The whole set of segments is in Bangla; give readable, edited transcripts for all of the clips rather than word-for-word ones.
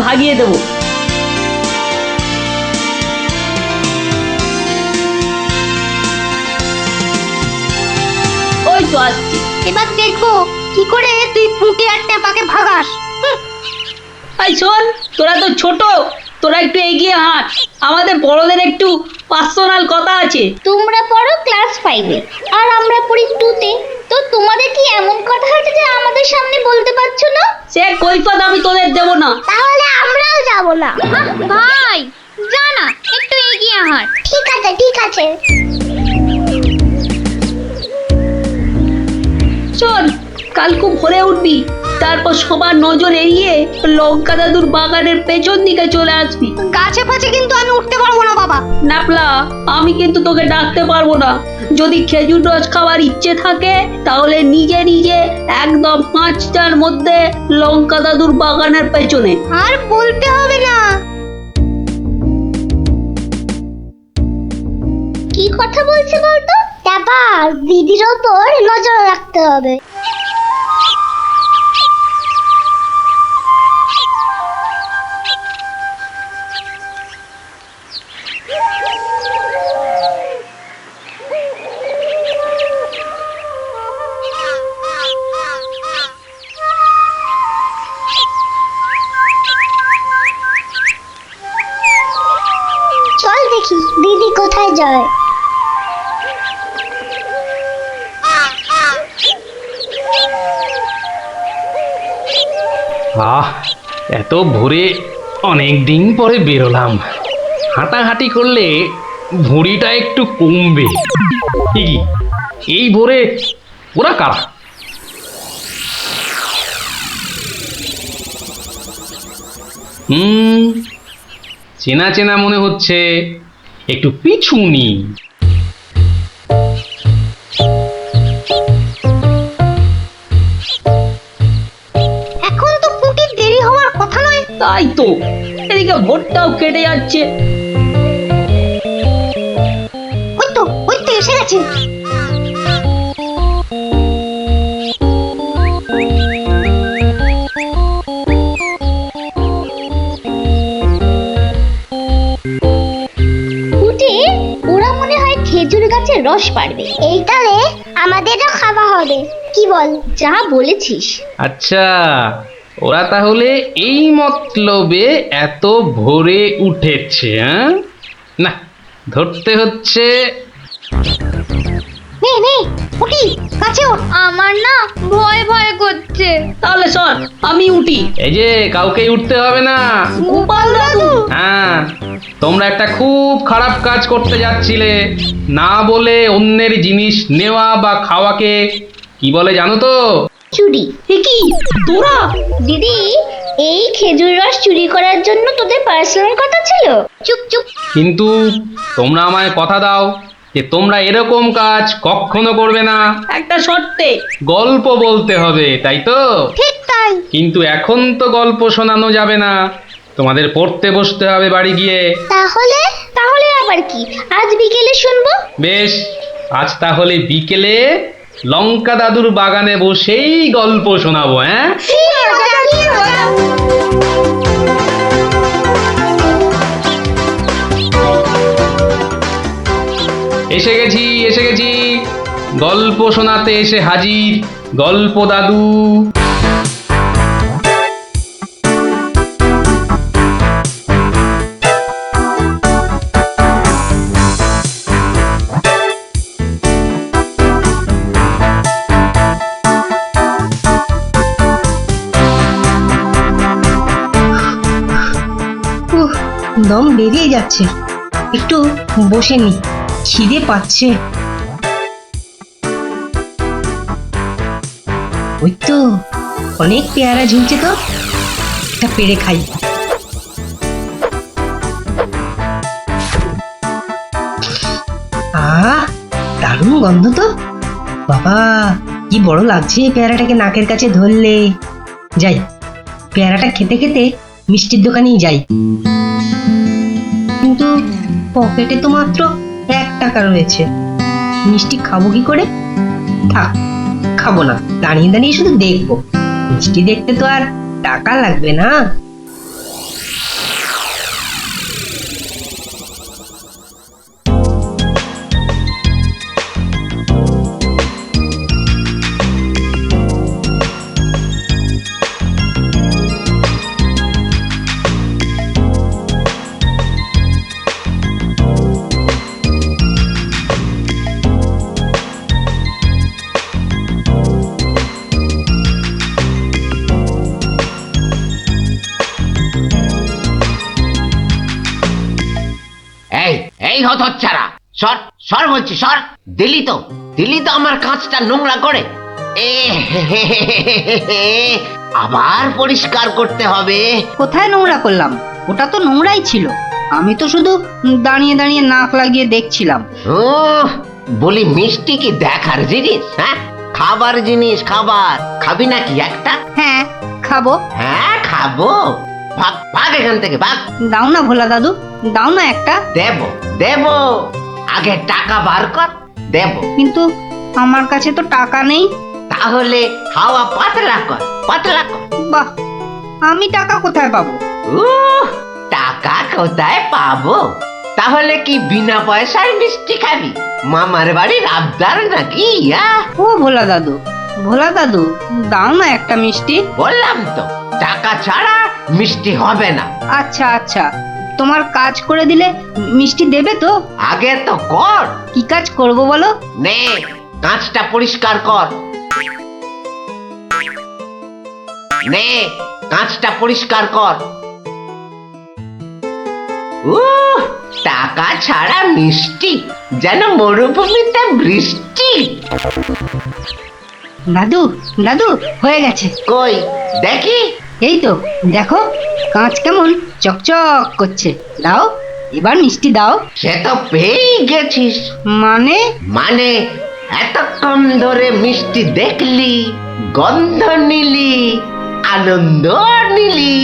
ভাগিয়ে দেবো। ওই তো আসছি। এবার দেখবো কি করে তুই পুঁটি আর টেপাকে ভাগাস। এই শোন, তোরা তো ছোট, তোরা একটু এগিয়ে হাঁট, আমাদের বড়দের একটু পার্সোনাল কথা আছে। তোমরা পড়ো ক্লাস 5-এ আর আমরা পড়ি 2-তে, তো তোমাদের কি এমন কথা আছে যে আমাদের সামনে বলতে পারছো না? সে কৈফিয়ত আমি তোদের দেবো না। তাহলে আমরাও যাব না। ভাই যা না, একটু এগিয়ে হাঁট। ঠিক আছে ঠিক আছে। শোন, কাল খুব ভোরে উঠবি, তারপর সবার নজর এড়িয়ে লঙ্কা দাদুর বাগানের পেছন দিকে চলে আসবি। গাছে ফাছে কিন্তু আমি উঠতে পারবো না বাবা। নাপলা, আমি কিন্তু তোকে ডাকতে পারবো না। যদি খেজুর রস খাওয়ার ইচ্ছে থাকে তাহলে নিজে নিজে একদম 5টার মধ্যে লঙ্কা দাদুর বাগানের পেছনে। আর বলতে হবে না। কি কথা বলছে বলতো? টাপা, দিদির ওপর নজর রাখতে হবে। চল দেখি দিদি কোথায় যায়। এত ভোরে অনেক দিন পরে বেরোলাম। হাঁটাহাঁটি করলে ভুঁড়িটা একটু কমবে। কি এই ভোরে ওরা কারা? চেনা চেনা মনে হচ্ছে, একটু পিছু নি। এখন তো পুঁটির দেরি হওয়ার কথা নয়। তাই তো, এদিকে ভোরটাও কেটে যাচ্ছে। ওই তো এসে গেছে। ওরা মনে হয় খেজুর গাছের রস পাড়বে। এইটারে আমাদেরও খাওয়া হবে, কি বল? যা বলেছিস। আচ্ছা, ওরা তাহলে এই মতলবে এত ভোরে উঠেছে। না, ধরতে হচ্ছে। নে নে উঠি, কাছে ওঠ। আমার না ভয় ভয় করছে। তাহলে শোন, আমি উঠি। এই যে, কাউকেই উঠতে হবে না। গোপাল দাদু, হ্যাঁ, তোমরা একটা খুব খারাপ কাজ করতে যাচ্ছিলে। না বলে অন্যের জিনিস নেওয়া বা খাওয়াকে কি বলে জানো তো? চুরি। কি তোরা? দিদি, এই খেজুর রস চুরি করার জন্য তোদের পার্সোনাল কথা ছিল? চুপ চুপ। কিন্তু তোমরা আমায় কথা দাও যে তোমরা এরকম কাজ কখনো করবে না। একটা শর্তে। গল্প বলতে হবে, তাই তো? ঠিক তাই। কিন্তু এখন তো গল্প শোনানো যাবে না, তোমাদের পড়তে বসতে হবে বাড়ি গিয়ে। তাহলে তাহলে আবার কি? আজ বিকেলে শুনবো। বেশ, আজ তাহলে বিকেলে লঙ্কা দাদুর বাগানে বসেই গল্প শোনাবো। হ্যাঁ, এসে গেছি এসে গেছি, গল্প শোনাতে এসে হাজির গল্প দাদু। দম বেরিয়ে যাচ্ছে, একটু বসে নি, খিদে পাচ্ছে। ওই তো অনেক পেয়ারা ঝুলছে, তো একটা পেড়ে খাই। দারুণ গন্ধ তো। বাবা, কি বড় লাগছে পেয়ারাটাকে নাকের কাছে ধরলে। যাই, পেয়ারাটা খেতে খেতে মিষ্টির দোকানেই যাই। কিন্তু পকেটে তো মাত্র 1 টাকা রয়েছে, মিষ্টি খাবো কি করে? থাক, খাবো না, দাঁড়িয়ে দাঁড়িয়ে শুধু দেখবো। মিষ্টি দেখতে তো আর টাকা লাগবে না। এই হতচ্ছাড়া, সর সর বলছি, সর। দিলি তো আমার কাঁচটা নোংরা করে। এ আবার পরিষ্কার করতে হবে। কোথায় নোংরা করলাম? ওটা তো নোংরাই ছিল। আমি তো শুধু দাঁড়িয়ে দাঁড়িয়ে নাক লাগিয়ে দেখছিলাম। বলি মিষ্টি কি দেখার জিনিস? হ্যাঁ, খাবার জিনিস, খাবার। খাবি নাকি একটা? হ্যাঁ, খাবো। হ্যাঁ খাবো। ভাগ ভাগ এখান থেকে, ভাগ। দাও না ভোলা দাদু, দাও না একটা। দেব, আগে টাকা বার কর, দেব। কিন্তু আমার কাছে তো টাকা নেই। তাহলে হাওয়া পাতলা কর, পাতলা কর। বাহ, আমি টাকা কোথায় পাবো? টাকা কোথায় পাবো? তাহলে কি বিনা পয়সায় মিষ্টি খাবি? মামার বাড়ির আবদার নাকি? ও ভোলা দাদু, ভোলা দাদু, দাও না একটা মিষ্টি। বললাম তো, টাকা ছাড়া মিষ্টি হবে না। আচ্ছা আচ্ছা, তোমার কাজ করে দিলে মিষ্টি দেবে তো? আগে তো কর। কি কাজ করব বলো? নে, কাঁচটা পরিষ্কার কর। নে, কাঁচটা পরিষ্কার কর। টাকা ছাড়া মিষ্টি যেন মরুভূমিতে বৃষ্টি। দাদু দাদু, হয়ে গেছে। কই দেখি? এই তো দেখো, কাঁচ কেমন চকচক করছে। দাও, এবার মিষ্টি দাও। সে তো পেয়েই গেছিস। মানে? এতক্ষণ ধরে মিষ্টি দেখলি, গন্ধ নিলি, আনন্দ নিলি,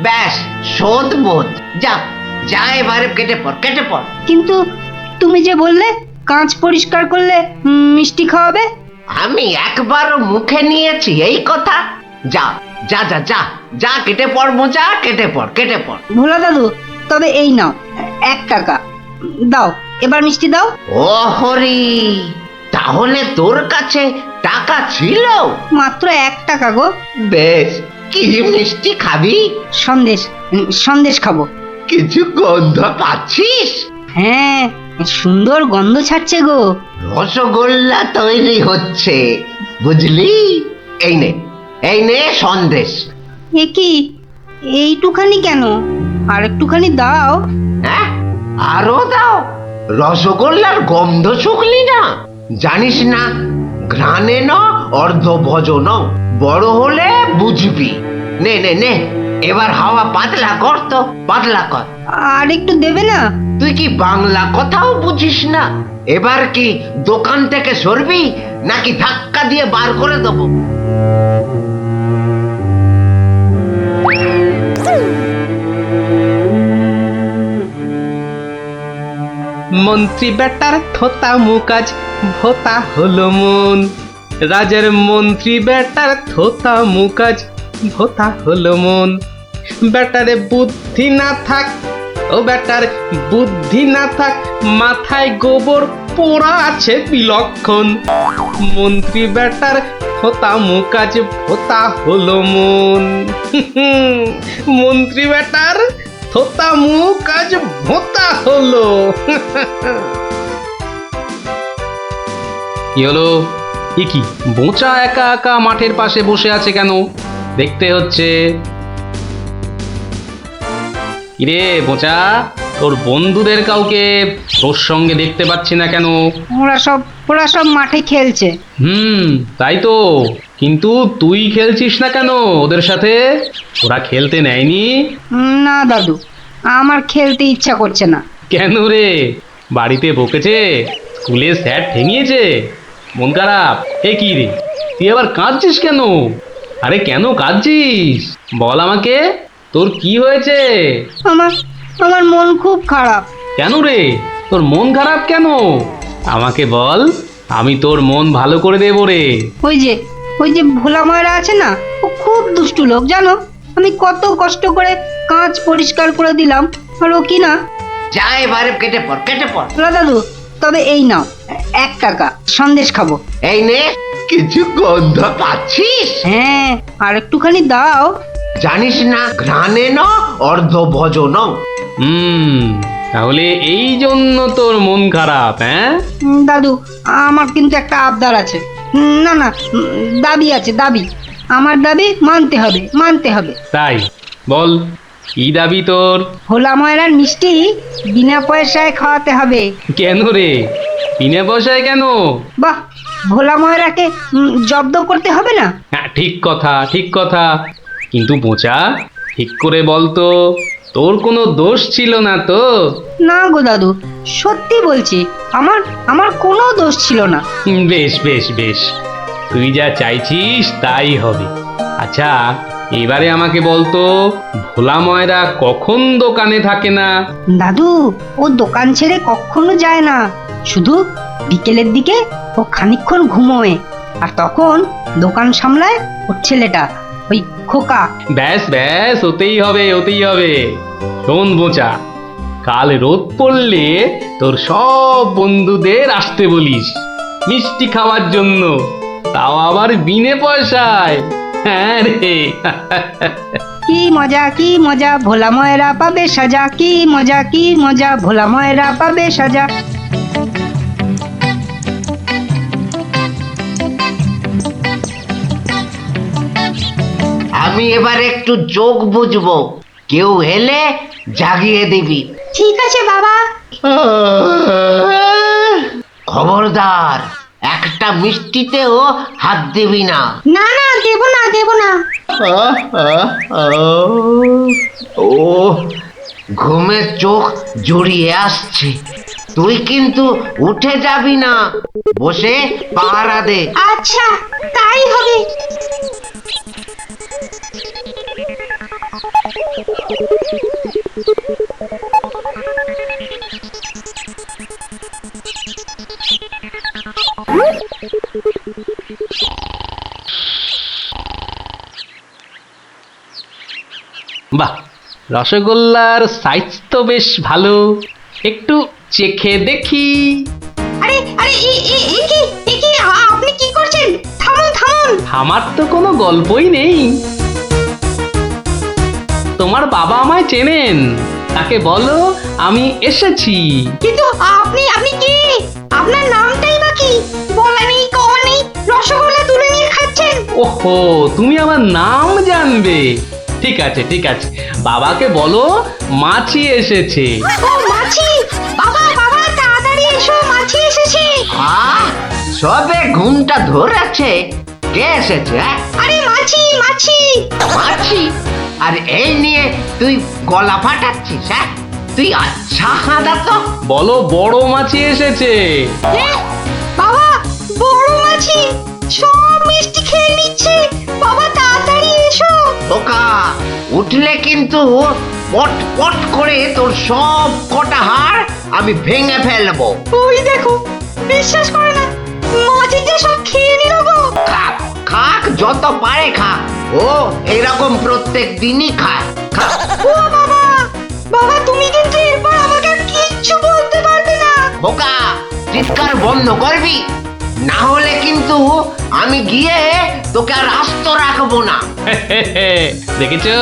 ব্যাস শোধ বোধ। যা যা, এবারে কেটে পড়। কিন্তু তুমি যে বললে কাঁচ পরিষ্কার করলে মিষ্টি খাওয়াবে। আমি একবারও মুখে নিয়েছি এই কথা? যা যা যা যা যা, কেটে পড় মোজা, কেটে পড়। ভোলা দাদু, তবে এই নাও 1 টাকা। দাও, এবার মিষ্টি দাও। ও হরি, তাহলে তোর কাছে টাকা ছিল? মাত্র 1 টাকা গো। বেশ, কি মিষ্টি খাবি? সন্দেশ খাবো। কিছু গন্ধ পাচ্ছিস? হ্যাঁ, সুন্দর গন্ধ ছাড়ছে গো। রসগোল্লা তৈরি হচ্ছে, বুঝলি? এই নে সন্দেশ। এ কি, এইটুখানি কেন? আর একটুখানি দাও। হ্যাঁ, আরো দাও। রসগোল্লার গন্ধ শুকলি না? জানিস না, ঘ্রাণে ন অর্ধ ভজন, বড় হলে বুঝবি। নে নে নে, এবার হাওয়া পাতলা কর তো, পাতলা কর। আর একটু দেবে না? তুই কি বাংলা কথাও বুঝিস না? এবার কি দোকান থেকে সরবি নাকি ধাক্কা দিয়ে বার করে দেবো? মন্ত্রী বেটার থোতা মুকাজ ভোতা হলো মন। রাজার মন্ত্রী বেটার থোতা মুকাজ ভোতা হলো মন। বেটারে বুদ্ধি না থাক, ও বেটার বুদ্ধি না থাক, মাথায় গোবর পোড়া আছে বিলক্ষণ। মন্ত্রী বেটার থোতা মুকাজ ভোতা হলো মন। মন্ত্রী বেটার থোতা মুখ আজ ভোতা হলো। কি হলো? এ কি, বোঁচা একা একা মাঠের পাশে বসে আছে কেন? দেখতে হচ্ছে। কিরে বোঁচা, তোর বন্ধুদের কাউকে তোর সঙ্গে দেখতে পাচ্ছি না কেন? ওরা সব মাঠে খেলছে। তাই তো, কিন্তু তুই খেলছিস না কেন ওদের সাথে? ওরা খেলতে নেয়নি? না দাদু, আমার খেলতে ইচ্ছা করছে না। কেন রে, বাড়িতে বকেছে? স্কুলে স্যার ঠেঙিয়েছে? মন খারাপ? এ কি রে, তুই আবার কাঁদছিস কেন? আরে কেন কাঁদছিস বল আমাকে, তোর কি হয়েছে? আমার মন খুব খারাপ। কেন রে, তোর মন খারাপ কেন? আমাকে বল, আমি তোর মন ভালো করে দেবো রে। ওই যে ভোলা ময়রা আছে না, ও খুব দুষ্টু লোক জানো। আমি কত কষ্ট করে কাঁচ পরিষ্কার করে দিলাম, আর ও কি না। যা, এবারে কেটে পড়। ভোলা দাদু, তবে এই নাও 1 টাকা, সন্দেশ খাবো। এই নে, কিছু গন্ধ পাচ্ছিস? হ্যাঁ, আর একটুখানি দাও। জানিস না, ঘ্রাণে ন অর্ধ ভজন। তাহলে এই জন্য তোর মন খারাপ? হ্যাঁ দাদু, আমার কিন্তু একটা আবদার আছে। না, দাবি আছে, দাবি। আমার দাবি মানতে হবে। তাই বল, কি দাবি তোর? ভোলা ময়রার মিষ্টি বিনা পয়সায় খাওয়াতে হবে। কেন রে, বিনা পয়সায় কেন? বাহ, ভোলা ময়রাকে জব্দ করতে হবে না? হ্যাঁ, ঠিক কথা ঠিক কথা, কিন্তু বোচা ঠিক করে বলতো, তোর কোনো দোষ ছিল না তো? না গো দাদু, সত্যি বলছি, আমার আমার কোনো দোষ ছিল না। বেশ বেশ বেশ, তুই যা চাইছিস তাই হবে। আচ্ছা, এবারে আমাকে বলতো, ভোলা ময়রা কখন দোকানে থাকে না? দাদু, ও দোকান ছেড়ে কখনো যায় না, শুধু বিকেলের দিকে ও খানিকক্ষণ ঘুমোয়, আর তখন দোকান সামলায় ওর ছেলেটা, ওই খোকা। ব্যাস ব্যাস, ওতেই হবে ওতেই হবে। শোন বোচা, কাল রোদ পড়লে তোর সব বন্ধুদের আসতে বলিস মিষ্টি খাওয়ার জন্য, তাও আবার বিনে পয়সায়। হ্যাঁ রে। কি মজা কি মজা, ভোলা ময়রা পাবে সাজা, কি মজা কি মজা, ভোলা ময়রা পাবে সাজা। আমি এবার একটু চোখ বুঝবো, কেউ এলে জাগিয়ে দিবি। ঠিক আছে বাবা। খবরদার, একটা মিষ্টিতেও হাত দিবি না। না না, দেব না দেব না। ও, ঘুমের চোখ জড়িয়ে আসছে। তুই কিন্তু উঠে যাবি না, বসে পাহারা দে। আচ্ছা, তাই হবে। বাহ, রসগোল্লার সাইজ তো বেশ ভালো, একটু চেখে দেখি। আরে আরে, আপনি কি করছেন? থামুন থামুন। আমার তো কোনো গল্পই নেই। তোমার বাবা আমায় চেনেন, তাকে বলো আমি এসেছি। কিন্তু আপনি আপনি কে? আপনার নামটাই বা কি? বলা নেই কওয়া নেই, রসগোল্লা তুলে নিয়ে খাচ্ছেন। ওহো, তুমি আমার নাম জানবে? ঠিক আছে ঠিক আছে, বাবাকে বলো মাছি এসেছে। ও মাছি! বাবা বাবা, তাড়াতাড়ি এসো, মাছি এসেছে। সবে ঘুমটা ধরেছে, কে এসেছে? আরে মাছি মাছি। মাছি? আর এই নিয়ে তুই গলা ফাটাচ্ছিস? হ্যাঁ, তুই আচ্ছা হাঁদা তো। বলো বড় মাছি এসেছে। বাবা, বড় মাছি সব মিষ্টি খেয়ে নিচ্ছে। বাবা তাড়াতাড়ি এসো। ওকা, উঠলে কিন্তু পট পট করে তোর সব কটা হাড় আমি ভেঙে ফেলবো। ওই দেখো, বিশ্বাস করে না, মাছি যে সব খেয়ে নিল গো। খাক খাক, যত পারে খাক, ও এরকম প্রত্যেক দিনই খায়। খাক। ও বাবা, বাবা তুমি কিন্তু এরপর আমাকে কিচ্ছু বলতে পারবে না। ওকা, চিৎকার বন্ধ করবি, না হলে কিন্তু আমি গিয়ে তোকে আর আস্ত রাখবো না। দেখেছো,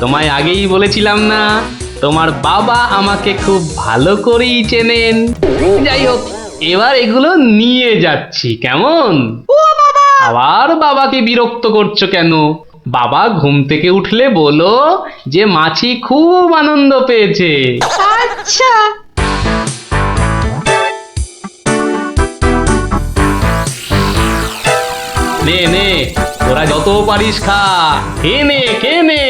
তোমায় আগেই বলেছিলাম না, তোমার বাবা আমাকে খুব ভালো করেই চেনেন। যাই হোক, এবার এগুলো নিয়ে যাচ্ছি, কেমন? আবার বাবাকে বিরক্ত করছো কেন? বাবা ঘুম থেকে উঠলে বলো যে মাছি খুব আনন্দ পেয়েছে। আচ্ছা। নে নে, তোরা যত পারিস খা, খেয়ে নে খেয়ে নে।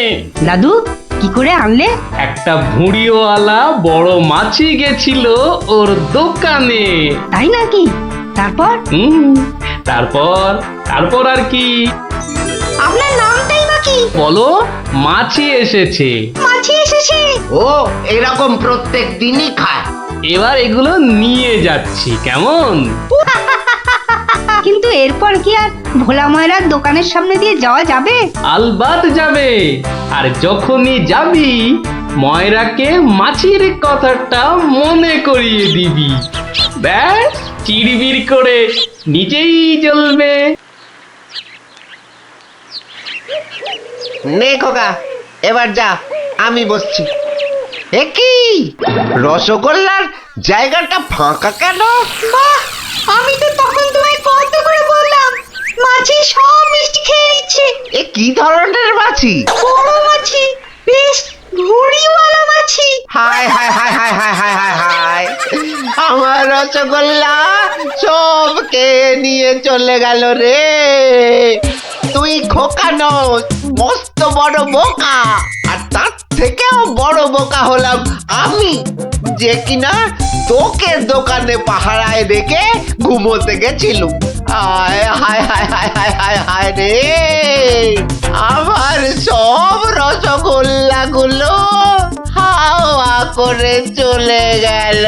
দাদু, কি করে আনলে? একটা ভুঁড়িওয়ালা বড় মাছি গেছিল ওর দোকানে। তাই নাকি? তারপর? তারপর তারপর আর কি? আপনার নামটাই বা কি? বলো মাছি এসেছে। মাছি এসেছে। ও এরকম প্রত্যেক দিনই খায়। এবার এগুলো নিয়ে যাচ্ছি, কেমন? কিন্তু এরপর কি আর ভোলা ময়রার দোকানের সামনে দিয়ে যাওয়া যাবে? আলবাত যাবে, আর যখনই যাবি ময়রাকে মাছির কথাটা মনে করিয়ে দিবি। ব্যাস, চিড়বিড় করে নিজেই জ্বলবে। নে খোকা, এবার যা, আমি বসছি। এ কি, রসগোল্লার জায়গাটা ফাঁকা কেন? বাহ, আমি তো তখন তোমায় কত করে বললাম, মাছি সব মিষ্টি খেয়ে নিচ্ছে। এ কি ধরনের মাছি? বড় মাছি, বেশ রসগোল্লা সব কে নিয়ে চলে গেল রে। তুই খোকা নস, মস্ত বড় বোকা। আর তার থেকেও বড় বোকা হলাম আমি, যে কিনা তোকে দোকানে পাহারায় রেখে ঘুমোতে গেছিলুম। হায় হায় হায় হায় হায় হায় হায় রে, আমার সব রসগোল্লা গুলো হাওয়া করে চলে গেল।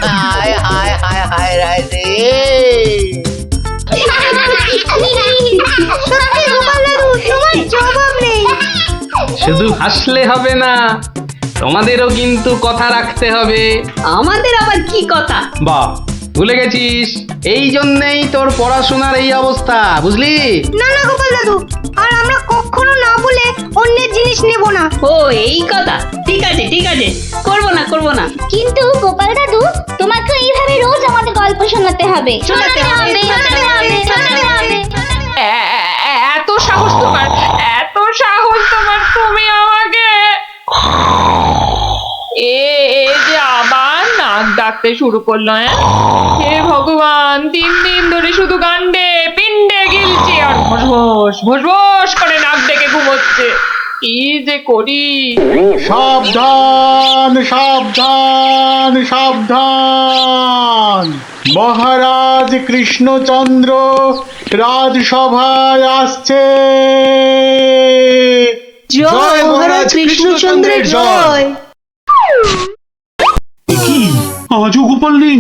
হায় হায় হায় হায় হায় রে। শুধু হাসলে হবে না, তোমাদেরও কিন্তু কথা রাখতে হবে। আমাদের আবার কি কথা? বাহ, ভুলে গেছিস? এই জন্যেই তোর পড়াশোনার এই অবস্থা, বুঝলি? না না গোপাল দাদু, আর আমরা কখনো না বলে অন্যের জিনিস নেব না। ও এই কথা, ঠিক আছে ঠিক আছে, করবো না করবো না। কিন্তু গোপাল দাদু, তোমাকে এইভাবে রোজ আমাদের গল্প শোনাতে হবে। শোনাতে হবে, শোনাতে হবে, শোনাতে হবে। এত সাহস তোমার, এত সাহস তোমার, তুমি আমাকে এ যে আবার নাক ডাকতে শুরু করলো। হে ভগবান, 3 দিন ধরে শুধু গান্ডে পিণ্ডে গিলছে আর ভোস ভোস করে নাক ডেকে ঘুমোচ্ছে। কি যে করি। সাবধান সাবধান সাবধান, মহারাজ কৃষ্ণচন্দ্র রাজসভায় আসছে। জয় মহারাজ কৃষ্ণচন্দ্রের জয়। কি আজও গোপাল নেই?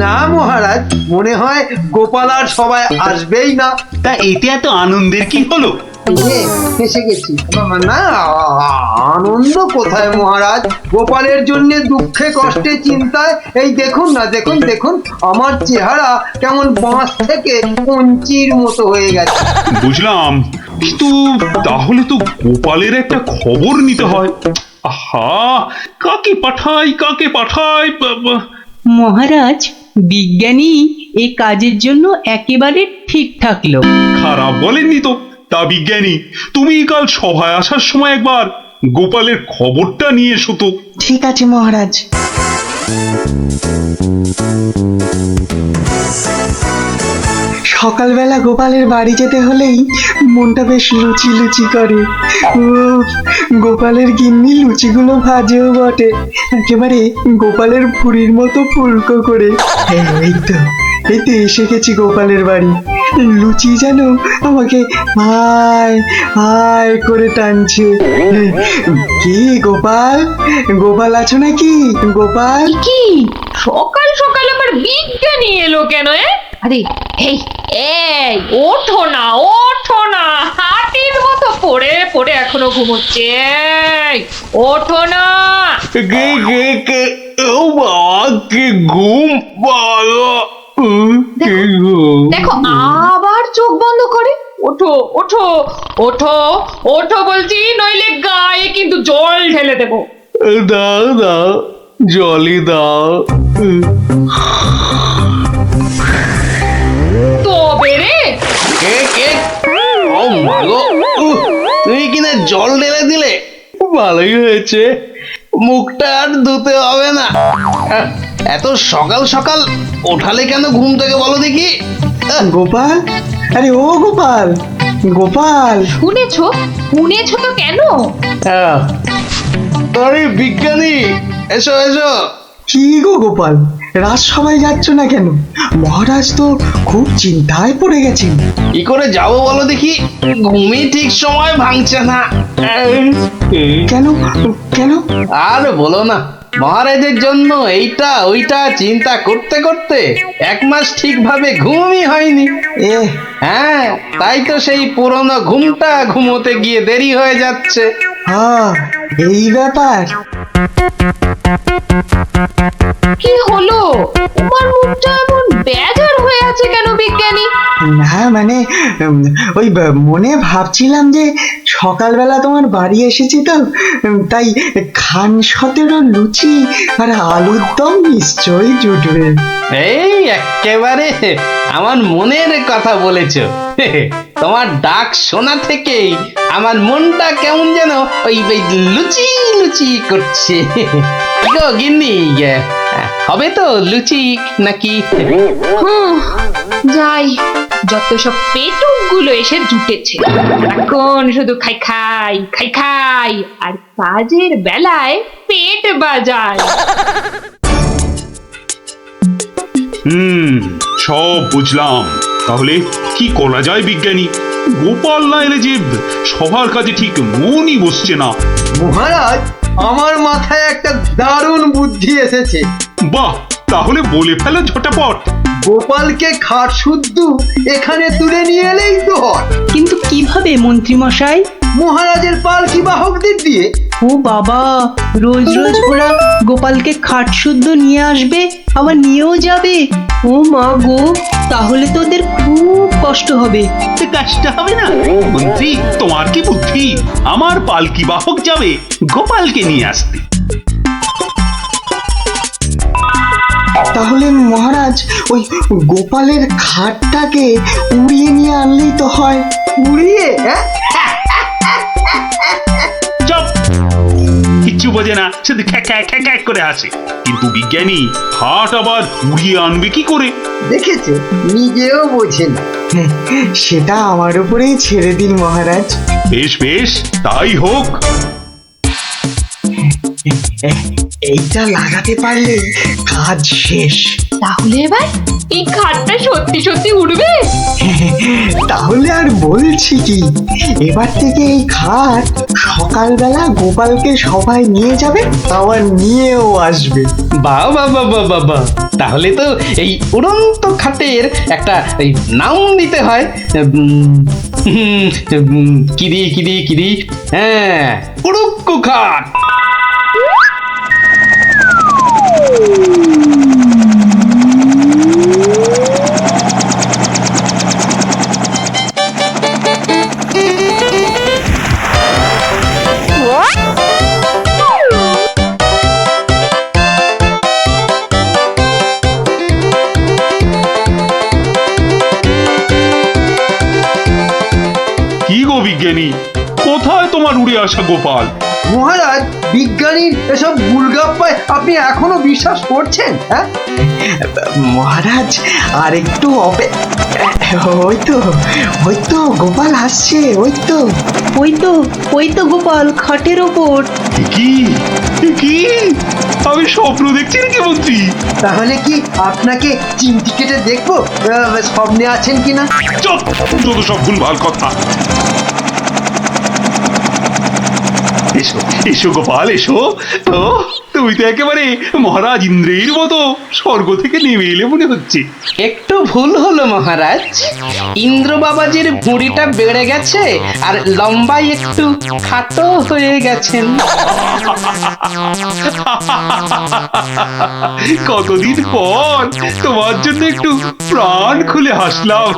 না মহারাজ, মনে হয় গোপাল আর সবাই আসবেই না। তা এতে এত আনন্দের কি হলো? এসে গেছি না, আনন্দ কোথায় মহারাজ? গোপালের জন্য দুঃখে কষ্টে চিন্তায় এই দেখুন না, দেখুন দেখুন আমার চেহারা কেমন বাঁশ থেকে কঞ্চির মতো হয়ে গেছে। বুঝলাম, কিন্তু তাহলে তো গোপালের একটা খবর নিতে হয়। আহা, কাকে পাঠাই কাকে পাঠাই? মহারাজ, বিজ্ঞানী এ কাজের জন্য একেবারে ঠিকঠাক লোক। খারাপ বলেননি তো। তা বিজ্ঞানী, তুমি কাল সভায় আসার সময় একবার গোপালের খবরটা নিয়ে এসো তো। ঠিক আছে মহারাজ। সকালবেলা গোপালের বাড়ি যেতে হলেই মনটা বেশ লুচি লুচি করে। গোপালের গিন্নি লুচিগুলো ভাজেও বটে, একেবারে গোপালের ভুঁড়ির মতো ফুলকো করে। এই তো এসে গেছি গোপালের বাড়ি। লুচি যেন আমাকে হায় হায় করে টানছে। কি গোপাল, গোপাল আছো নাকি? গোপাল কি সকাল সকাল আবার বিজ্ঞানী এলো কেন? আরে এই এই ওঠো না, ওঠো না, হাতির মতো পড়ে পড়ে এখনো ঘুমোচ্ছে। ওঠো না। ও বাবা, কি ঘুম পালো। দেখো আবার চোখ বন্ধ করে। ওঠো ওঠো ওঠো ওঠো বলছি, নইলে গায়ে কিন্তু জল ঢেলে দেবো। দাও দাও, জলই দাও। তবে রে ও মাগো, তুই কিনা জল ঢেলে দিলে? ভালোই হয়েছে, মুখটা আর ধুতে হবে না। এত সকাল সকাল ওঠালে কেন ঘুম থেকে বলো দেখি? গোপাল, আরে ও গোপাল, গোপাল। শুনেছো শুনেছো তো কেন? আরে বিজ্ঞানী, এসো এসো। কি গো গোপাল, রাজসভায় যাচ্ছ না কেন? মহারাজ তো খুব চিন্তায় পড়ে গেছেন। কি করে যাবো বলো দেখি, ঘুমই ঠিক সময় ভাঙছে না। কেন কেন? আর বলো না, মহারাজের জন্য এইটা ওইটা চিন্তা করতে করতে 1 মাস ঠিকভাবে ঘুমই হয়নি। হ্যাঁ, তাই তো সেই পুরনো ঘুমটা ঘুমোতে গিয়ে দেরি হয়ে যাচ্ছে। হ্যাঁ, এই ব্যাপার। কি হলো? তোমার মুখটা এমন বেজার হয়ে আছে কেন বিজ্ঞানী? না মানে ওই মনে ভাবছিলাম যে সকালবেলা তোমার বাড়ি এসেছি তো, তাই খান 17 লুচি আর আলুর দম নিশ্চয়ই জুটবে। এই একেবারে আমার মনের কথা বলেছো। তোমার ডাক শোনা থেকেই আমার মনটা কেমন যেন ওই লুচি লুচি করছে। গো গিন্নি, হবে তো লুচি নাকি? যাই, যত সব পেটুক গুলো এসে জুটেছে, এখন শুধু খাই খাই খাই খাই আর কাজের বেলায় পেট বাজায়। সব বুঝলাম। তাহলে কি করা যায় বিজ্ঞানী? গোপাল না এলে যে সবার কাজে ঠিক মনই বসছে না। মহারাজ, আমার মাথায় একটা দারুণ বুদ্ধি এসেছে। বাহ, তাহলে বলে ফেলো ঝটাপট। গোপালকে খাট শুদ্ধ এখানে তুলে নিয়ে এলেই তো হয়। কিন্তু কিভাবে মন্ত্রী মশাই? মহারাজের পালকি বাহকদের দিয়ে। ও বাবা, রোজ রোজ ওরা গোপালকে খাট শুদ্ধ নিয়ে আসবে, আবার নিয়েও যাবে। ও মা গো, তাহলে তো ওদের খুব কষ্ট হবে। কষ্ট হবে না মন্ত্রী, তোমার কি বুদ্ধি? আমার পালকি বাহক যাবে গোপালকে নিয়ে আসতে। তাহলে মহারাজ ওই গোপালের খাটটাকে উড়িয়ে নিয়ে আনলেই তো হয়। উড়িয়ে? হ্যাঁ, চুপ, কিচ্ছু বোঝে না, শুধু খ্যাক খ্যাক করে আসে। কিন্তু বিজ্ঞানী, খাট আবার উড়িয়ে আনবে কি করে? দেখেছে, নিজেও বোঝেন। সেটা আমার উপরেই ছেড়ে দিন মহারাজ। বেশ বেশ, তাই হোক। এইটা লাগাতে পারলে কাজ শেষ। তাহলে এবার এই খাটটা সত্যি সত্যি উড়বে? তাহলে আর বলছি কি, এবার থেকে এই খাট সকালবেলা গোপালকে সবাই নিয়ে যাবে, আবার নিয়েও আসবে। বাহ বাহ বাহ বাহ বাহ বাহ। তাহলে তো এই উড়ন্ত খাটের একটা এই নাম দিতে হয়। কিদি, হ্যাঁ, উড়ুক্কু খাট। কি গো বিজ্ঞানী, কোথায় তোমার উড়ে আসা গোপাল? মহারাজ, বিজ্ঞানীর এসব গুলগাপ্পায় আপনি এখনো বিশ্বাস করছেন? হ্যাঁ মহারাজ, আর একটু ওই তো গোপাল আসছে। ওই তো গোপাল খাটের ওপর। কি কি আমি স্বপ্ন দেখছি নাকি মন্ত্রী? তাহলে কি আপনাকে চিমটি কেটে দেখবো স্বপ্নে আছেন কিনা? চুপ, যত সব ভুলভাল কথা। এসো এসো গোপাল, এসো। তো তুমি তো একেবারে মহারাজ ইন্দ্রের মতো স্বর্গ থেকে নেমে এলে মনে হচ্ছে। একটু ভুল হলো মহারাজ, ইন্দ্র বাবাজির ভুঁড়িটা বেড়ে গেছে আর লম্বাই একটু খাটো হয়ে গেছেন। কতদিন পর তোমার জন্য একটু প্রাণ খুলে হাসলাম।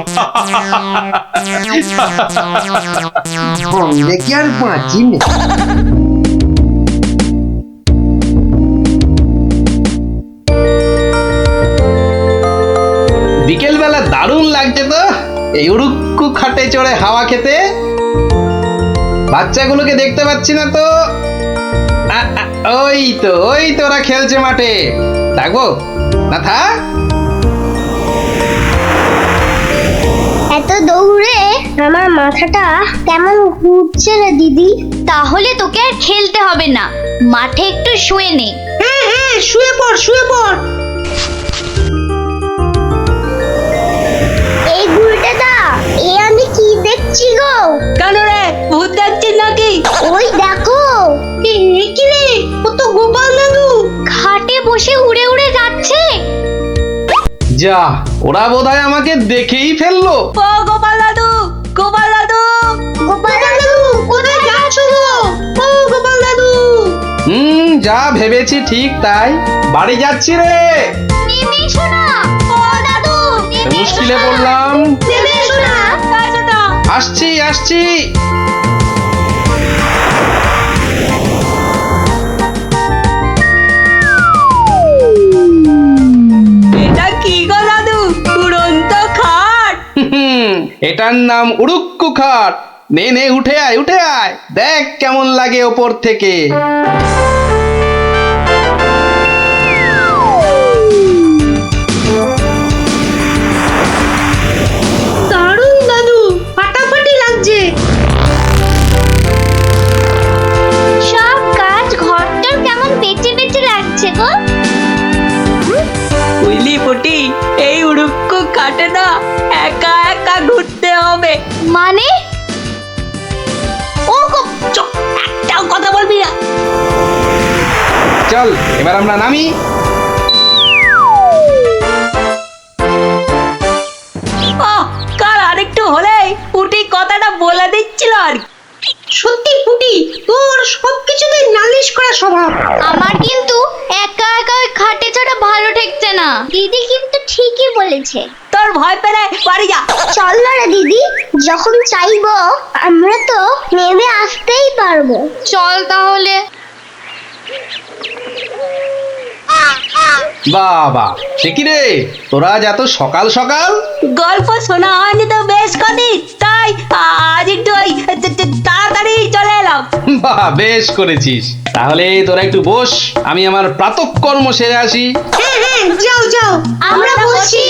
দেখি আর বাঁচি না। বিকেল বেলা দারুণ লাগছে তো এই উড়ুক্কু খাটে চড়ে হাওয়া খেতে। বাচ্চাগুলোকে দেখতে পাচ্ছি না তো। ওই তো ওরা খেলছে মাঠে। থাকবো না, থাক। এত দৌড়ে আমার মাথাটা কেমন ঘুরছে রে দিদি। তাহলে তোকে আর খেলতে হবে না, মাঠে একটু শুয়ে নে। হ্যাঁ, শুয়ে পড়। এই ঘুরটেটা, এ আমি কি দেখছি গো? কেন রে, ভূত দেখছিস নাকি? ওই দেখো, কি রে, ও তো গোপাল দাদু। খাটে বসে উড়ে উড়ে যাচ্ছে। যা, ওরা বোধহয় আমাকে দেখেই ফেললো। ও গোপাল দাদু, গোপাল দাদু, কোথায় যাচ্ছ গো? ও গোপাল দাদু। যা ভেবেছি ঠিক তাই, বাড়ি যাচ্ছি রে। নেমে এসো না। ও দাদু, মুশকিলে পড়লাম। নেমে এসো না। আসছি। এটা কি গো দাদু, উড়ন্ত খাট? এটার নাম উড়ুক্কু খাট। নে উঠে আয়, দেখ কেমন লাগে ওপর থেকে। ঘাটে না একা একা ঘুরতে হবে। মানে ও চুপ, একটাও কথা বলবি না। চল এবার আমরা নামি। কাল আরেকটু হলেই পুটি কথাটা বলে দিচ্ছিল আর কি। সত্যি পুটি, তোর সবকিছুতে নালিশ করা স্বভাব। আমার কিন্তু একা একা ওই খাটে চড়া ভালো ঠেকছে না। দিদি কিন্তু ঠিকই বলেছে। তোর ভয় পেলে বাড়ি যা। চল না রে দিদি, যখন চাইবো আমরা তো নেমে আসতেই পারবো। চল তাহলে। বাবা সে কি রে, তোরা আজ এত সকাল সকাল? গল্প শোনা হয়নি তো বেশ কদিন, তাই আজ একটু ওই তাড়াতাড়ি চলে এলাম। বাহ, বেশ করেছিস। তাহলে তোরা একটু বস, আমি আমার প্রাতঃকর্ম সেরে আসি। হ্যাঁ হ্যাঁ, যাও যাও, আমরা বসি।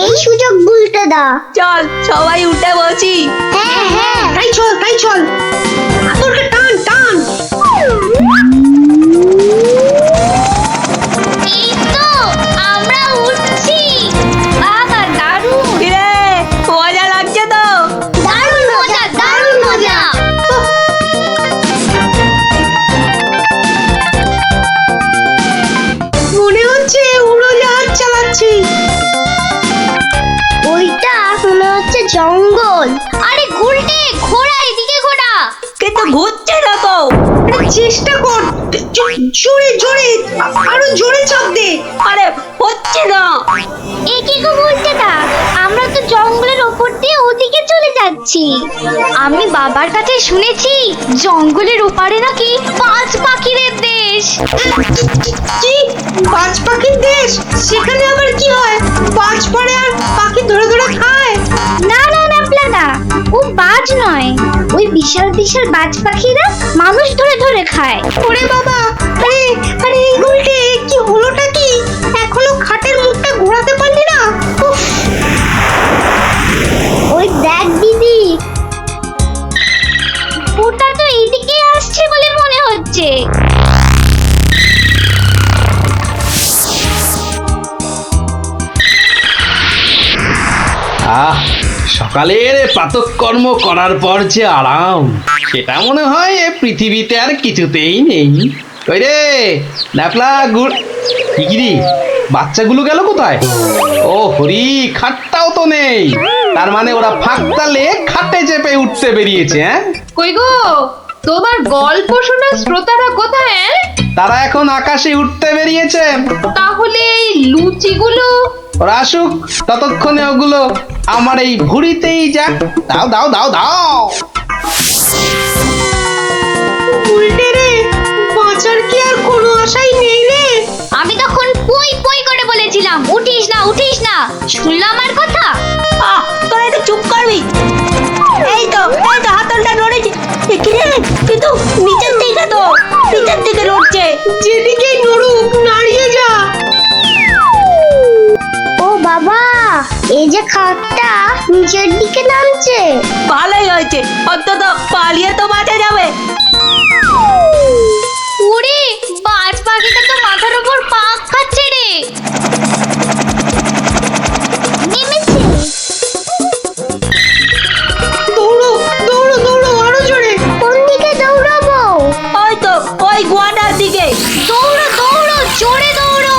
এই সুযোগ ভুলতে দাও। চল সবাই উঠে বসি। হ্যাঁ হ্যাঁ, তাই চল তাই চল, আতরকে টান টান। এই তো আমরা উঠছি। বাবা দারুণ কিরে মজা লাগছে তো? দারুণ মজা, দারুণ মজা। মনে হচ্ছে উড়োজাহাজ চালাচ্ছি। ওইটা মনে হচ্ছে জঙ্গল। আরে গুলটে, ঘোড়া এদিকে ঘোড়া। কিন্তু ঘুরছে না তো। চেষ্টা কর, জোরে জোরে, আরো জোরে চাপ দে। আরে হচ্ছে না। এ কি গো বলতে না, আমরা তো জঙ্গলের ওপর দিয়ে ওদিকে চলে যাচ্ছি। আমি বাবার কাছে শুনেছি জঙ্গলের ওপারে নাকি পাঁচ পাখিদের দেশ। কি বাজ পাখির দেশ? সেখানে আবার কি হয়? বাজ পড়ে আর পাখি ধরে ধরে খায়? না না না প্লানা, ও বাজ নয়, ওই বিশাল বিশাল বাজ পাখিরা মানুষ ধরে ধরে খায়। ওরে বাবা, আরে আরে এই গুলটে, কি হলোটা কি? এখনো খাটের মুখটা ঘোরাতে পারলি না? উফ, ওই দেখ দিদি, ওটা তো এইদিকে আসছে বলে মনে হচ্ছে। আহ, সকালের প্রাতঃকর্ম করার পর যে আরাম, সেটা মনে হয় এ পৃথিবীতে আর কিছুতেই নেই। ওই রে ন্যাপলা গুড়, কি রে, বাচ্চাগুলো গেল কোথায়? ও হরি, খাটটাও তো নেই। তার মানে ওরা ফাঁক তালে খাটে চেপে উঠতে বেরিয়েছে। হ্যাঁ, কই গো, তোমার গল্প শোনার শ্রোতারা কোথায়? তারা এখন আকাশে উঠতে বেরিয়েছে। তাহলে এই লুচিগুলো? ওরা আসুক, ততক্ষণে ওগুলো আমার এই ভুড়িতেই যাক। দাও দাও দাও দাও। উল্টে রে, বাঁচার কি আর কোনো আশাই নেই রে? আমি তখন পই পই করে বলেছিলাম উঠিস না উঠিস না, শুনলাম আমার কথা? তোরা একটু চুপ করবি। এই তো হাতলটা নড়েছে। কিন্তু নিচের দিকে তো, নিচের দিকে নড়ছে। যেদিকে নড়ুক, নাড়িয়ে যা। ও বাবা, এই যে খাটটা নিচের দিকে নামছে। ভালোই হয়েছে, অন্তত পালিয়ে তো বাঁচা যাবে। ওরে, বাজ পাখিটা তো মাথার উপর পাক খাচ্ছে রে। নেমেছে। দৌড়ো দৌড়ো দৌড়ো, আরো জোরে। কোন দিকে দৌড়াবো? ওই তো ওই গোয়াটার দিকে। দৌড়ো দৌড়ো, জোরে দৌড়ো।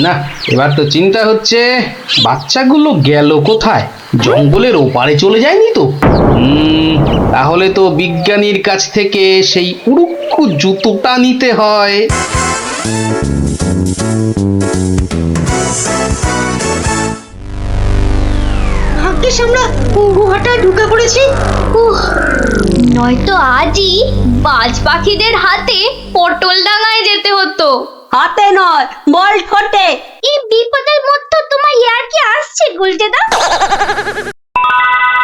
না, এবার তো চিন্তা হচ্ছে বাচ্চাগুলো গেল কোথায়? জঙ্গলের ওপারে চলে যায়নি তো? তাহলে তো বিজ্ঞানীর কাছ থেকে সেই উড়ুক্কু জুতোটা নিতে হয়। ভাগ্যিস আমরা গুহাটায় ঢুকে পড়েছি। নয়তো আজই বাজ পাখিদের হাতে পটল ডাঙায় যেতে হতো। হাতে নয়, বল ঠোঁটে। এই বিপদের মধ্যে তোমার ইয়ার কি আসছে গুলটেদা?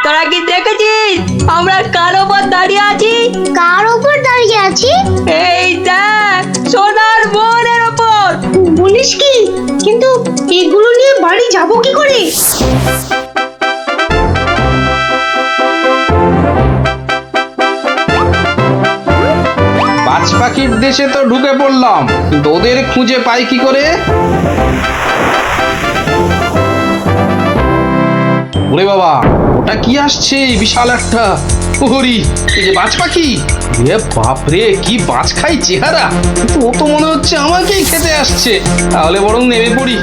তোরা কি দেখেছিস আমরা কার ওপর দাঁড়িয়ে আছি? কার ওপর দাঁড়িয়ে আছি? এই দেখ, সোনার বোনের ওপর। বলিস কি? কিন্তু এগুলো নিয়ে বাড়ি যাব কি করে? পাখির দেশে তো ঢুকে পড়লাম, কিন্তু ওদের খুঁজে পাই কি করে? ওরে বাবা, ওটা কি আসছে বিশাল একটা! ওরি, এই যে বাজ পাখি! এ বাপরে, কি বাজ খাই চেহারা! কিন্তু ও তো মনে হচ্ছে আমাকেই খেতে আসছে। তাহলে বরং নেমে পড়ি।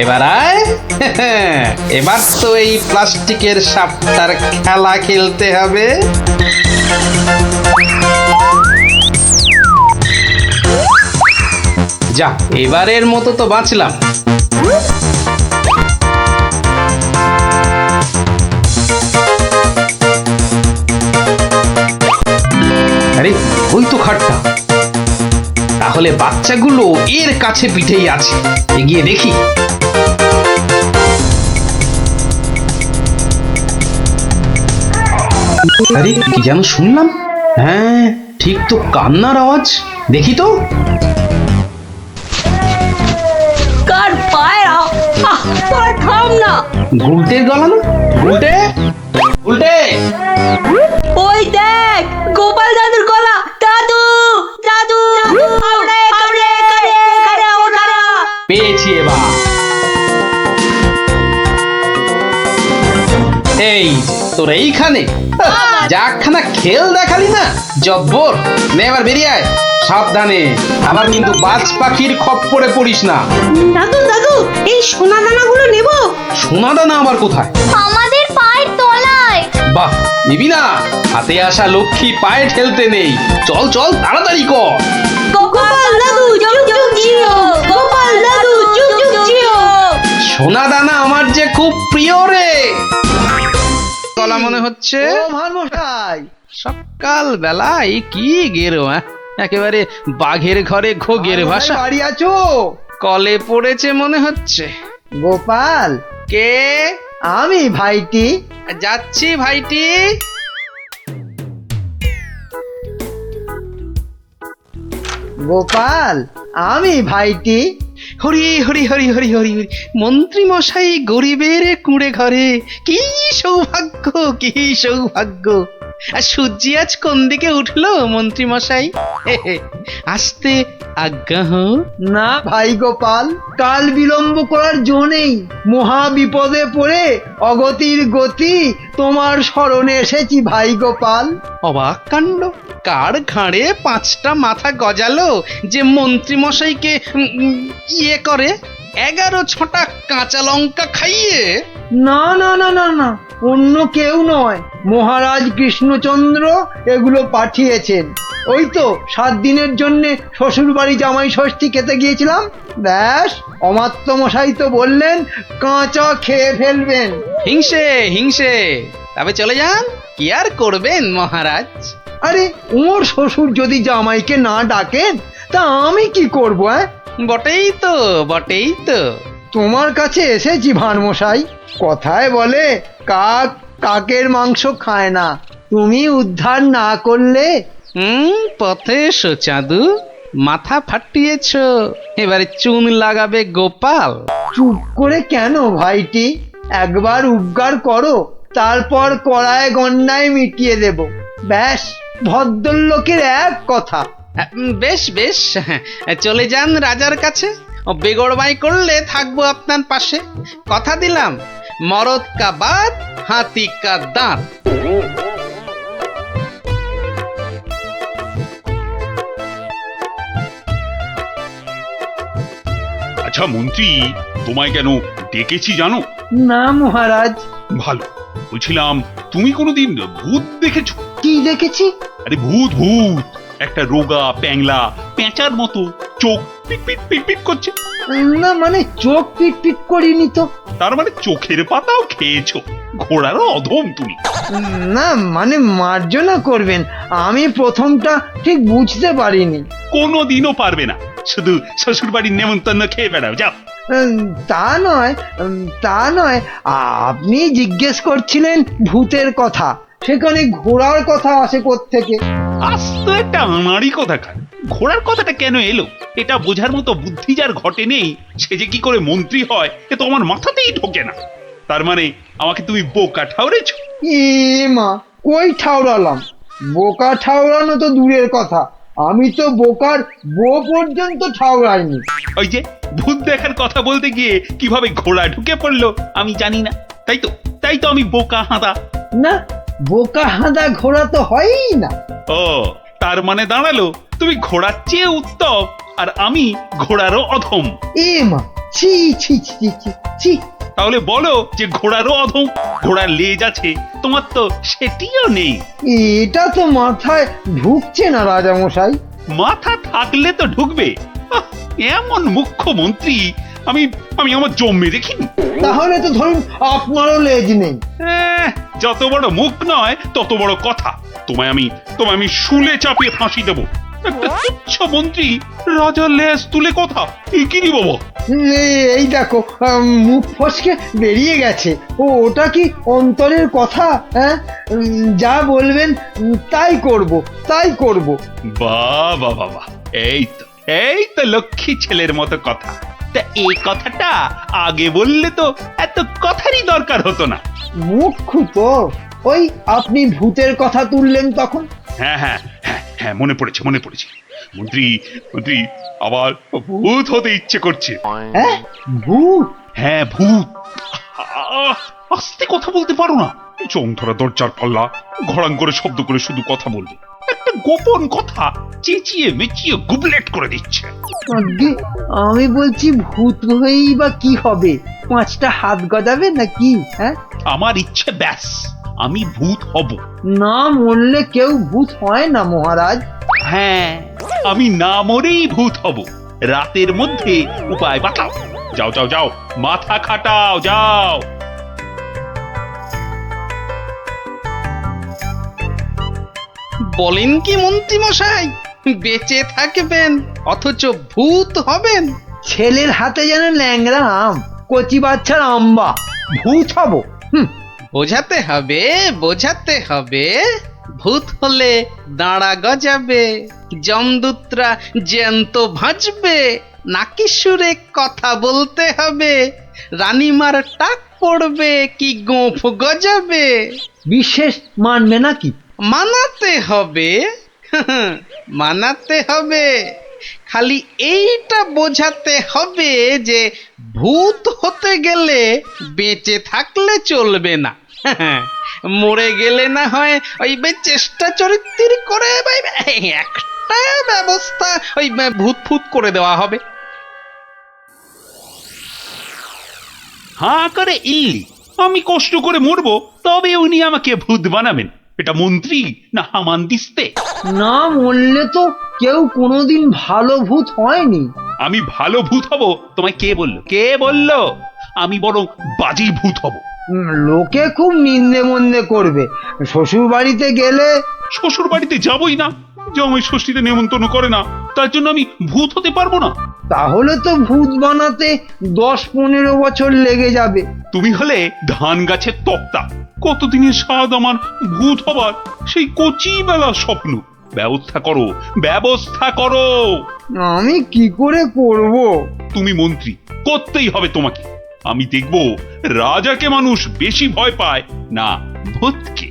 এবার আয়। এবার তো এই প্লাস্টিকের সাপটার খেলা খেলতে হবে। যা, এবারের মতো তো বাঁচলাম। আরে, ওই তো খাটটা। তাহলে বাচ্চাগুলো এর কাছে পিঠেই আছে, এগিয়ে দেখি। আরে, কি যেন শুনলাম? হ্যাঁ, ঠিক তো, কান্নার আওয়াজ। দেখি তো। কার পায়রা? তোরা থাম না। গুলটের গলা না? গুলটে, গুলটে! ওই দেখ, গোপাল দাদুর গলা। দাদু, দাদু, আমরা এখানে, এখানে, ওখানে। পেয়েছি এবার। এই তোর এইখানে যাখানা খেল দেখালি না, জব্বর! নে এবার বেরিয়ে আয়, সাবধানে। আবার কিন্তু বাজ পাখির খপ্পরে পড়িস না। দাদু, দাদু, এই সোনা দানাগুলো নেব। সোনা দানা আবার কোথায়? আমাদের পায়ের তলায়। বাহ, নিবি না? হাতে আসা লক্ষ্মী পায়ে ঠেলতে নেই। চল চল, তাড়াতাড়ি কর। গোপাল দাদু, চুপ চুপ জিও। গোপাল দাদু, চুপ চুপ জিও। সোনা দানা আমার যে খুব প্রিয় রে। গলা মনে হচ্ছে। ও মহারাজ, সকাল বেলায় কি গেরো, একেবারে বাঘের ঘরে ঘোগের ভাষা। বাড়ি আছো? কলে পড়েছে মনে হচ্ছে। গোপাল, কে? আমি ভাইটি। যাচ্ছি ভাইটি। গোপাল, আমি ভাইটি। হরি হরি হরি হরি হরি হরি। মন্ত্রী মশাই গরিবের কুঁড়ে ঘরে, কি সৌভাগ্য, কি সৌভাগ্য! আর সূর্যি আজ কোন দিকে উঠলো মন্ত্রী মশাই? আসতে আজ্ঞা হোক। না ভাই গোপাল, কাল বিলম্ব করার জো নেই। মহা বিপদে পড়ে অগতির গতি তোমার স্মরণে এসেছি ভাই গোপাল। অবাক কাণ্ড! কার ঘাড়ে 5টা মাথা গজালো যে মন্ত্রী মশাইকে ইয়ে করে 11 ছটা কাঁচা লঙ্কা খাইয়ে? না না না না না, অন্য কেউ নয়, মহারাজ কৃষ্ণচন্দ্র এগুলো পাঠিয়েছেন। ওই তো 7 দিনের জন্যে শ্বশুর বাড়ি জামাই ষষ্ঠী খেতে গিয়েছিলাম, ব্যাস অমাত্য মশাই তো বললেন কাঁচা খেয়ে ফেলবেন। হিংসে হিংসে, তবে চলে যান, কি আর করবেন মহারাজ। আরে, ওর শ্বশুর যদি জামাইকে না ডাকেন তা আমি কি করব? বটেই তো, বটেই তো। তোমার কাছে এসেছি ভানমশাই। কথায় বলে কাক কাকের মাংস খায় না, তুমি উদ্ধার না করলে। পথে এসো চাঁদু, মাথা ফাটিয়েছ, এবারে চুন লাগাবে গোপাল। চুপ করে কেন ভাইটি? একবার উপকার করো, তারপর কড়ায় গন্ডায় মিটিয়ে দেব। ব্যাস, ভদ্রলোকের এক কথা। বেশ বেশ, চলে যান রাজার কাছে। বেগড়বাই করলে থাকবো আপনার পাশে। কথা দিলাম, মরদ কা বাত, হাতি কা দাঁত। আচ্ছা মন্ত্রী, তোমায় কেন ডেকেছি জানো? না মহারাজ। ভালো, বলছিলাম তুমি কোনোদিন ভূত দেখেছো? কি দেখেছি? আরে ভূত ভূত, একটা রোগা প্যাংলা পেঁচার মতো, চোখ পিট পিট পিট পিট করছে। না মানে চোখ পিট পিট করিনি তো। তার মানে চোখের পাতাও খেয়েছো? ঘোড়ারও অধম তুমি। না মানে মার্জনা করবেন, আমি প্রথমটা ঠিক বুঝতে পারিনি। কোনোদিনও পারবে না, শুধু শ্বশুর বাড়ির নেমন্তন্ন খেয়ে বেড়াও, যাও। তা নয়, তা নয়, আপনি জিজ্ঞেস করছিলেন ভূতের কথা, সেখানে ঘোড়ার কথা আসে কোত্থেকে? আস্ত একটা আনাড়ি কথা খান, ঘোড়ার কথাটা কেন এলো এটা বোঝার মতো বুদ্ধি যার ঘটে নেই, সে যে কি করে মন্ত্রী হয় এ তো আমার মাথাতেই ঢোকে না। তার মানে আমাকে তুমি বোকা ঠাউরেছ? এ মা, কই ঠাউরালাম? বোকা ঠাউরানো তো দূরের কথা, আমি তো বোকার বউ পর্যন্ত ঠাউরাইনি। ওই যে ভূত দেখার কথা বলতে গিয়ে কিভাবে ঘোড়া ঢুকে পড়লো আমি জানি না, তাই তো আমি বোকা হাঁদা। না, বোকা হাঁদা ঘোড়া তো হয়ই না। ও, তার মানে দাঁড়ালো তুমি ঘোড়ার চেয়ে উত্তম আর আমি ঘোড়ারও অধম। এ মা, ছি ছি ছি ছি ছি। তাহলে বলো যে ঘোড়ারও অধম। ঘোড়ার লেজ আছে, তোমার তো সেটিও নেই। এটা তো মাথায় ঢুকছে না রাজামশাই। মাথা থাকলে তো ঢুকবে। আহ, এমন মুখ্যমন্ত্রী আমি আমি আমার জন্মে দেখিনি। তাহলে তো ধরুন আপনারও লেজ নেই। যত বড় মুখ নয় তত বড় কথা। তোমায় আমি শুলে চাপিয়ে ফাঁসি দেবো। একটা তুচ্ছ মন্ত্রী রাজার লেজ তুলে কথা, কি রে বাবা? এই দেখো, মুখ ফসকে বেরিয়ে গেছে। ওটা কি অন্তরের কথা? হ্যাঁ, যা বলবেন তাই করব। বাহ বাহ বাহ বাহ, এই তো লক্ষ্মী ছেলের মতো কথা। তা এই কথাটা আগে বললে তো এত কথারই দরকার হতো না। মুখ্য তো ওই আপনি ভূতের কথা তুললেন তখন। হ্যাঁ হ্যাঁ হ্যাঁ হ্যাঁ, মনে পড়েছে। মন্ত্রী আবার ভূত হতে ইচ্ছে করছে। হ্যাঁ, ভূত? হ্যাঁ, ভূত। আস্তে কথা বলতে পারো না? চোখ ধরা দরজার পাল্লা, ঘড়াং করে শব্দ করে শুধু কথা বলবে। একটা গোপন কথা চেঁচিয়ে মেচিয়ে গুবলেট করে দিচ্ছে। আগে আমি বলছি ভূত হয়েই বা কি হবে? 5টা হাত গজাবে নাকি? হ্যাঁ, আমার ইচ্ছে ব্যাস, আমি ভূত হব। না মরলে কেউ ভূত হয় না মহারাজ। হ্যাঁ, আমি না মরেই ভূত হব। রাতের মধ্যে উপায় বাতাও। যাও, মাথা খাটাও, যাও। বলেন কি মন্ত্রী মশাই, বেঁচে থাকবেন অথচ ভূত হবেন? ছেলের হাতে যেন ল্যাংড়া আম, কচি বাচ্চার আম্বা। ভূত হব? বোঝাতে হবে। ভূত হলে দাঁড়া গজাবে, যমদূতরা জ্যান্ত ভাজবে, নাকি সুরে কথা বলতে হবে, রানীমার টাক পড়বে কি গোঁফ গজাবে। বিশেষ মানবে নাকি? মানাতে হবে। খালি এইটা বোঝাতে হবে যে ভূত হতে গেলে বেঁচে থাকলে চলবে না। মরে গেলে না হয় ওই চেষ্টা চরিত্র করে একটা ব্যবস্থা ওই ভূত ফুত করে দেওয়া হবে। হাঁ করে ইল্লি, আমি কষ্ট করে মরবো তবে উনি আমাকে ভূত বানাবেন? এটা মন্ত্রী না হামানদিস্তে? না মরলে তো কেউ কোনোদিন ভালো ভূত হয়নি। আমি ভালো ভূত হব তোমায় কে বললো? আমি বরং বাজি ভূত হব। লোকে খুব নিন্দে মন্দে করবে। শ্বশুর বাড়িতে গেলে? শ্বশুর বাড়িতে যাবই না, জামাই ষষ্ঠীতে নেমন্তন্ন করে না, তার জন্য আমি ভূত হতে পারবো না। তাহলে তো ভূত বানাতে 10-15 বছর লেগে যাবে। তুমি হলে ধান গাছের তক্তা, কতদিনের স্বাদ আমার ভূত হবার, সেই কচি বেলার স্বপ্ন। ব্যবস্থা করো। আমি কি করে করব? তুমি মন্ত্রী, করতেই হবে তোমাকে। আমি দেখব রাজাকে মানুষ বেশি ভয় পায় না ভূতকে।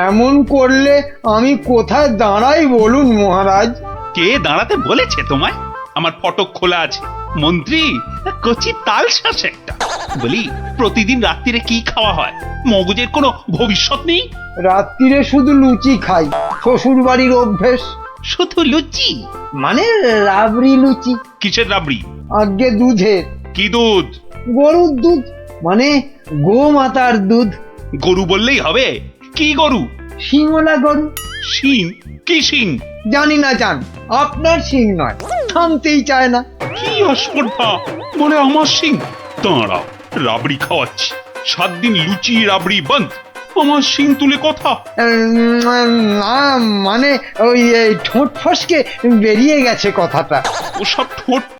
এমন করলে আমি কোথায় দাঁড়াই বলুন মহারাজ? কে দাঁড়াতে বলেছে তোমায়? আমার ফটক খোলা আছে। মন্ত্রী কচি তাল শ্বাস একটা। বলি, প্রতিদিন রাত্রিরে কি খাওয়া হয়? মগজের কোনো ভবিষ্যৎ নেই? রাত্রিরে শুধু লুচি খাই, শ্বশুর বাড়ির অভ্যেস। শুধু লুচি? মানে রাবড়ি লুচি। কিসের রাবড়ি? আগে দুধের। কি দুধ? গরুর দুধ, মানে গোমাতার দুধ। গরু বললেই হবে? কি গরু? শিঙলা গরু। শিং? কি শিং? জানি না জান, আপনার শিং নয়, থামতেই চায় না। কি অস্পর্ধা, বলে আমার শিং। দাঁড়াও, রাবড়ি খাওয়াচ্ছি। 7 দিন লুচি রাবড়ি বন্ধ, আমার শিং তুলে কথা। না মানে ওই ঠোঁট ফসকে বেরিয়ে গেছে কথাটা। ওসব ঠোঁট